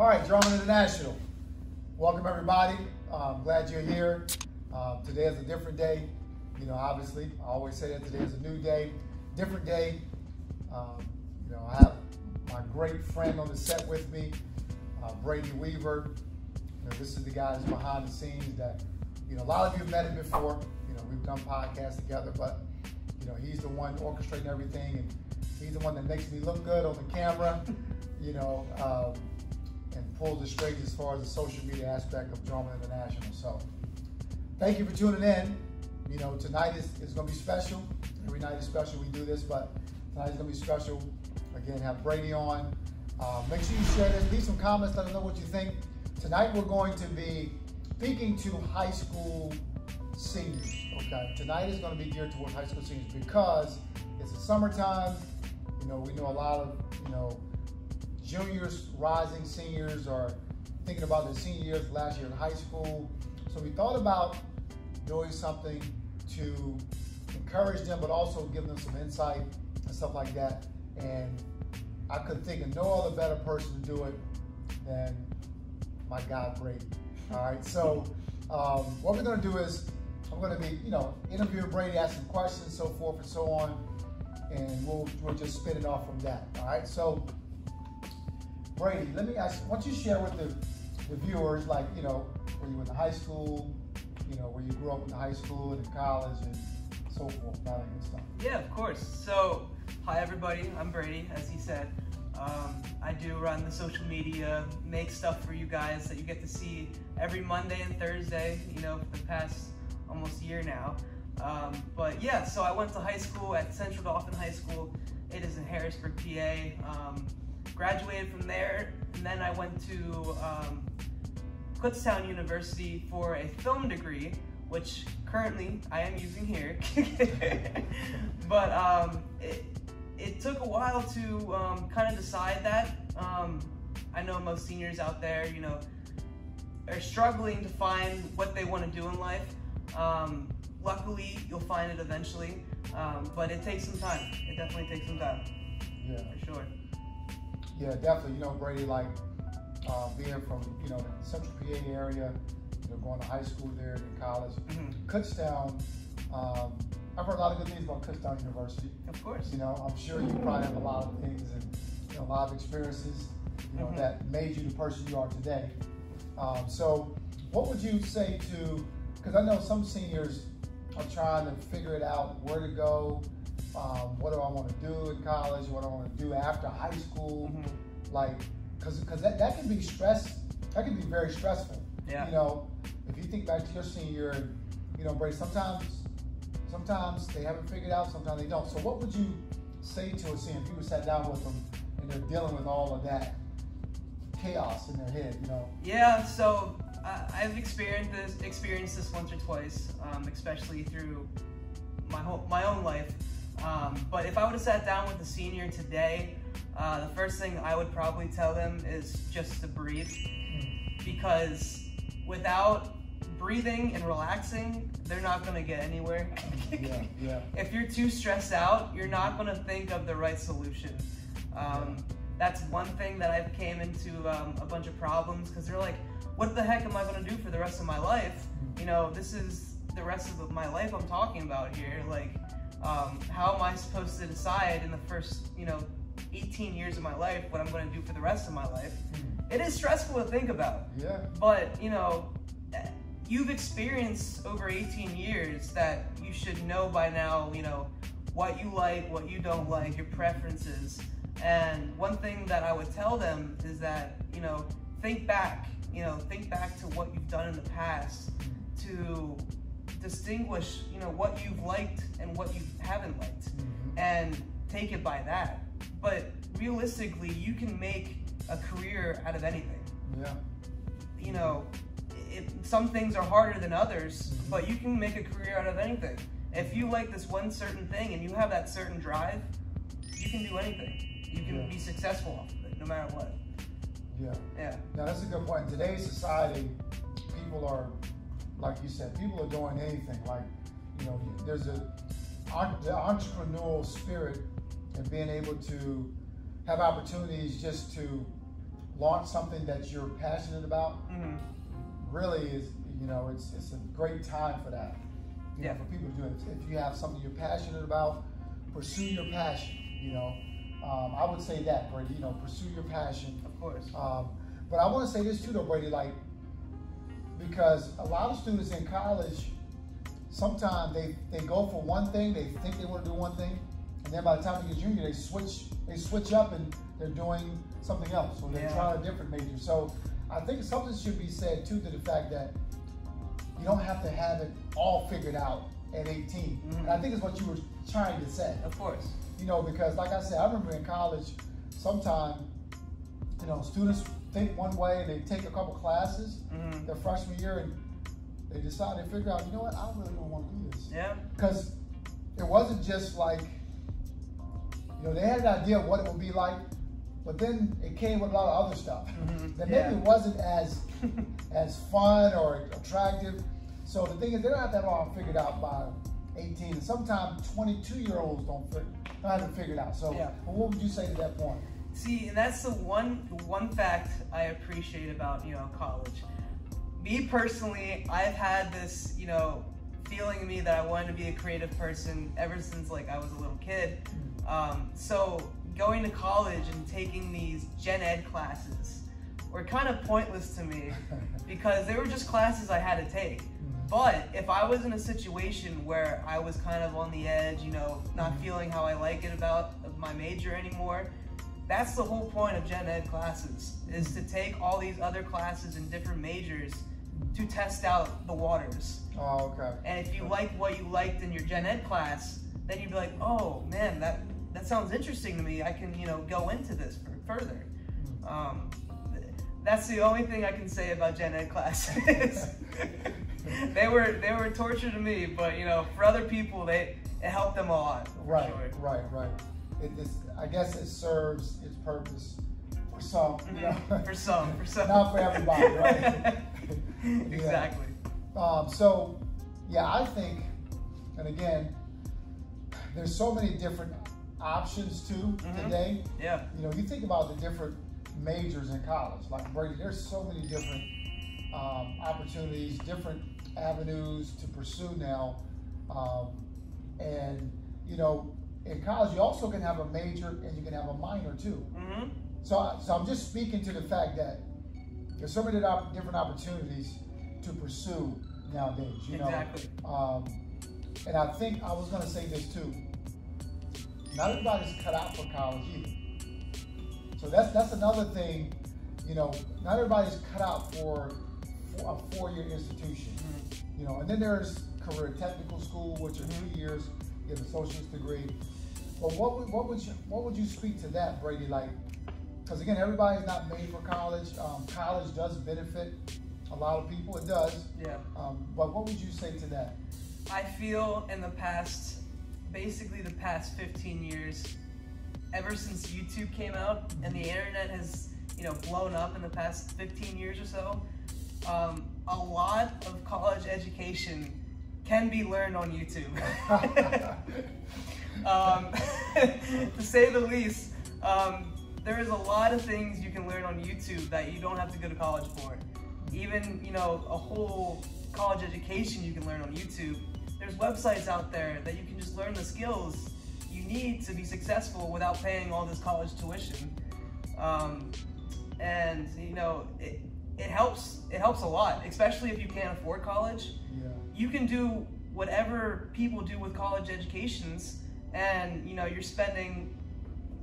All right, Drummond International. Welcome everybody. Glad you're here. Today is a different day. You know, obviously, I always say that today is a new day, different day. You know, I have my great friend on the set with me, Brady Weaver. You know, this is the guy that's behind the scenes that, you know, a lot of you have met him before. You know, we've done podcasts together, but, you know, he's the one orchestrating everything, and he's the one that makes me look good on the camera, you know, and pulls the strings as far as the social media aspect of Drummond International. So thank you for tuning in. You know, tonight is going to be special. Every night is special. We do this, but tonight is going to be special. Again, have Brady on. Make sure you share this. Leave some comments. Let us know what you think. Tonight we're going to be speaking to high school seniors. Okay. Tonight is going to be geared towards high school seniors because it's the summertime. You know, we know a lot of, you know, juniors, rising seniors are thinking about their senior years, last year in high school. So we thought about doing something to encourage them, but also give them some insight and stuff like that. And I could think of no other better person to do it than my guy, Brady. All right, so what we're gonna do is I'm gonna be, you know, interviewing Brady, asking questions, so forth and so on, and we'll just spin it off from that. All right, so Brady, let me ask, why don't you share with the viewers, like, you know, where you went to high school, you know, where you grew up in high school and in college and so forth, all that good stuff. Yeah, of course. So, hi everybody, I'm Brady, as he said. I do run the social media, make stuff for you guys that you get to see every Monday and Thursday, you know, for the past almost year now. But yeah, so I went to high school at Central Dauphin High School. It is in Harrisburg, PA. Graduated from there, and then I went to Kutztown University for a film degree, which currently I am using here. But it took a while to kind of decide that. I know most seniors out there, you know, are struggling to find what they want to do in life. Luckily, you'll find it eventually, but it takes some time. It definitely takes some time. Yeah, for sure. Yeah, definitely. You know, Brady, like being from, you know, the Central PA area, you know, going to high school there and college. Kutztown, I've heard a lot of good things about Kutztown University. Of course. You know, I'm sure you probably have a lot of things and, you know, a lot of experiences, you know, that made you the person you are today. So what would you say to, because I know some seniors are trying to figure it out, where to go, what do I want to do in college, what do I want to do after high school, like, because that can be that can be very stressful. Yeah. You know, if you think back to your senior year, and, you know, Brady, sometimes they haven't figured out, sometimes they don't. So what would you say to a senior if you sat down with them and they're dealing with all of that chaos in their head, you know? Yeah, so I've experienced this once or twice, especially through my own life. But if I would have sat down with a senior today, the first thing I would probably tell them is just to breathe, because without breathing and relaxing, they're not going to get anywhere. Yeah. If you're too stressed out, you're not going to think of the right solution. That's one thing that I've came into a bunch of problems, because they're like, what the heck am I going to do for the rest of my life? You know, this is the rest of my life I'm talking about here. Like, how am I supposed to decide in the first, you know, 18 years of my life what I'm going to do for the rest of my life? It is stressful to think about. Yeah. But, you know, you've experienced over 18 years that you should know by now, you know, what you like, what you don't like, your preferences. And one thing that I would tell them is that, you know, think back to what you've done in the past to distinguish, you know, what you've liked and what you haven't liked, and take it by that. But realistically, you can make a career out of anything. Yeah. You know, some things are harder than others, but you can make a career out of anything. If you like this one certain thing and you have that certain drive, you can do anything. You can be successful off of it, no matter what. Yeah. Now that's a good point. In today's society, people are, like you said, people are doing anything. Like, you know, there's the entrepreneurial spirit and being able to have opportunities just to launch something that you're passionate about, really is, you know, it's a great time for that. You know, for people to do it. If you have something you're passionate about, pursue your passion. You know, I would say that, Brady. You know, pursue your passion. Of course. But I want to say this too, though, Brady. Like, because a lot of students in college, sometimes they go for one thing, they think they want to do one thing, and then by the time they get junior, they switch up and they're doing something else, or they're trying a different major. So I think something should be said too to the fact that you don't have to have it all figured out at 18. And I think it's what you were trying to say. Of course. You know, because like I said, I remember in college, sometimes, you know, students think one way and they take a couple classes their freshman year and they decide to figure out, you know what, I really don't want to do this. Yeah. Because it wasn't just like, you know, they had an idea of what it would be like, but then it came with a lot of other stuff that maybe it wasn't as fun or attractive. So the thing is, they don't have that all figured out by 18. And sometimes 22-year-olds don't have it figured out. So what would you say to that point? See, and that's the one fact I appreciate about, you know, college. Me personally, I've had this, you know, feeling in me that I wanted to be a creative person ever since like I was a little kid. So going to college and taking these gen ed classes were kind of pointless to me because they were just classes I had to take. But if I was in a situation where I was kind of on the edge, you know, not feeling how I like it about my major anymore, that's the whole point of gen ed classes, is to take all these other classes in different majors to test out the waters. Oh, okay. And if you like what you liked in your gen ed class, then you'd be like, oh man, that sounds interesting to me. I can, you know, go into this further. That's the only thing I can say about gen ed classes. They were torture to me, but you know, for other people, it helped them a lot. Right, sure. right. I guess it serves its purpose for some, you know? For some. Not for everybody, right? Exactly. So, yeah, I think, and again, there's so many different options too today. Yeah. You know, you think about the different majors in college, like Brady, there's so many different opportunities, different avenues to pursue now. And, you know, in college, you also can have a major and you can have a minor too. So I'm just speaking to the fact that there's so many different opportunities to pursue nowadays, you know. Exactly. And I think I was going to say this too. Not everybody's cut out for college either. So that's another thing, you know, not everybody's cut out for a 4-year institution. You know, and then there's career technical school, which are 2 years, get an associate's degree. But what would you speak to that, Brady? Like, because again, everybody's not made for college. College does benefit a lot of people. It does. Yeah. But what would you say to that? I feel in the past 15 years, ever since YouTube came out and the internet has, you know, blown up in the past 15 years or so, a lot of college education can be learned on YouTube. To say the least, there is a lot of things you can learn on YouTube that you don't have to go to college for. Even, you know, a whole college education you can learn on YouTube. There's websites out there that you can just learn the skills you need to be successful without paying all this college tuition. And you know, it helps a lot, especially if you can't afford college. Yeah. You can do whatever people do with college educations, and you know, you're spending,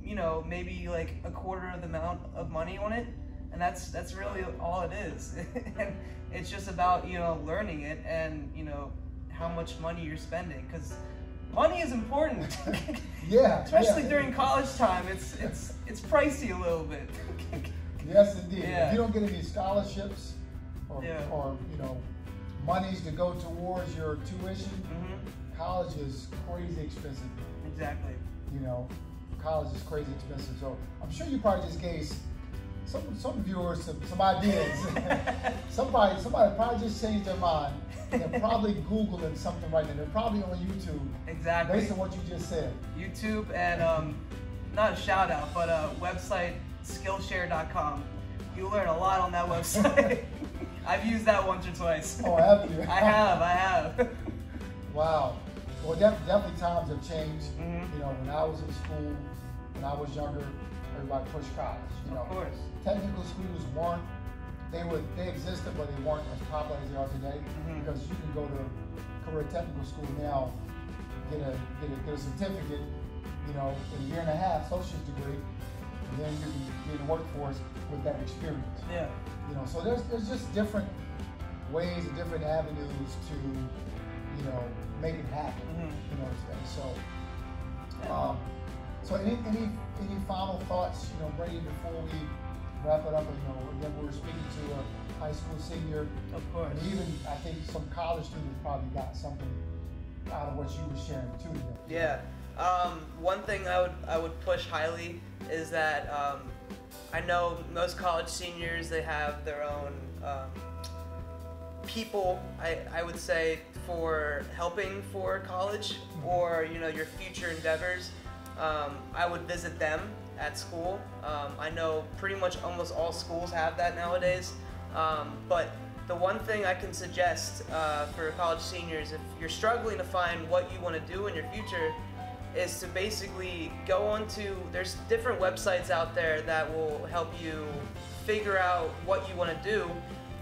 you know, maybe like a quarter of the amount of money on it, and that's really all it is. And it's just about, you know, learning it and, you know, how much money you're spending, because money is important. Yeah. Especially during college time, it's pricey a little bit. Yes, indeed. Yeah. If you don't get any scholarships or you know, monies to go towards your tuition, college is crazy expensive. Exactly. You know, college is crazy expensive. So I'm sure you probably just gave some viewers some ideas. somebody probably just changed their mind. They're probably Googling something right now. They're probably on YouTube. Exactly. Based on what you just said. YouTube and not a shout out, but website Skillshare.com. You learn a lot on that website. I've used that once or twice. Oh, have you? I have. Wow. Well, definitely times have changed. Mhm. You know, when I was in school, when I was younger, everybody pushed college. You know, Of course. technical schools weren't. They existed, but they weren't as popular as they are today. Mhm. Because you can go to career technical school now, get a certificate, you know, in a year and a half, associate's degree, and then you can be in the workforce with that experience. Yeah. You know, so there's just different ways and different avenues to, you know, make it happen. Mhm. You know what I'm saying? So, Yeah. so any final thoughts, you know, Brady, before we wrap it up? You know, again, we were speaking to a high school senior, Of course. and even I think some college students probably got something out of what you were sharing too. Today. Yeah. One thing I would push highly is that I know most college seniors, they have their own people, I would say, for helping for college or, you know, your future endeavors. I would visit them at school. I know pretty much almost all schools have that nowadays. But the one thing I can suggest for college seniors, if you're struggling to find what you want to do in your future, is to basically go onto, there's different websites out there that will help you figure out what you want to do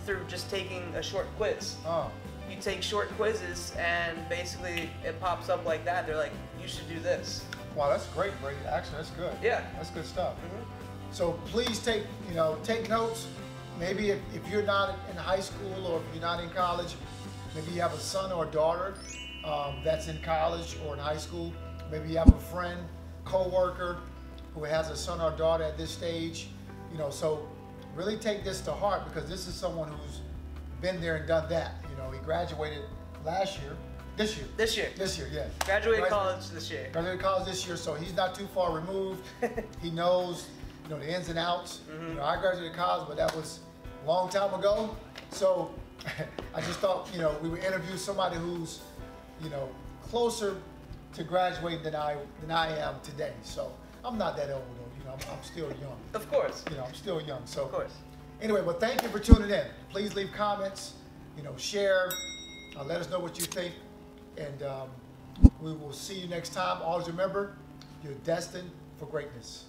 through just taking a short quiz. Oh, You take short quizzes and basically it pops up like that. They're like, you should do this. wow, that's great, Brady. Actually, that's good. Yeah. That's good stuff. Mhm. So please take notes. Maybe if you're not in high school or if you're not in college, maybe you have a son or a daughter that's in college or in high school. Maybe you have a friend, co-worker who has a son or daughter at this stage. You know, so really take this to heart, because this is someone who's been there and done that. You know, he graduated this year, yeah. Graduated college this year. Graduated college this year, so he's not too far removed. He knows, you know, the ins and outs. Mhm. You know, I graduated college, but that was a long time ago. So I just thought, you know, we would interview somebody who's, you know, closer to graduating than I am today. So I'm not that old though. You know, I'm still young. Of course. You know, I'm still young. So Of course. anyway, well, thank you for tuning in. Please leave comments. You know, share. Let us know what you think. And we will see you next time. Always remember, you're destined for greatness.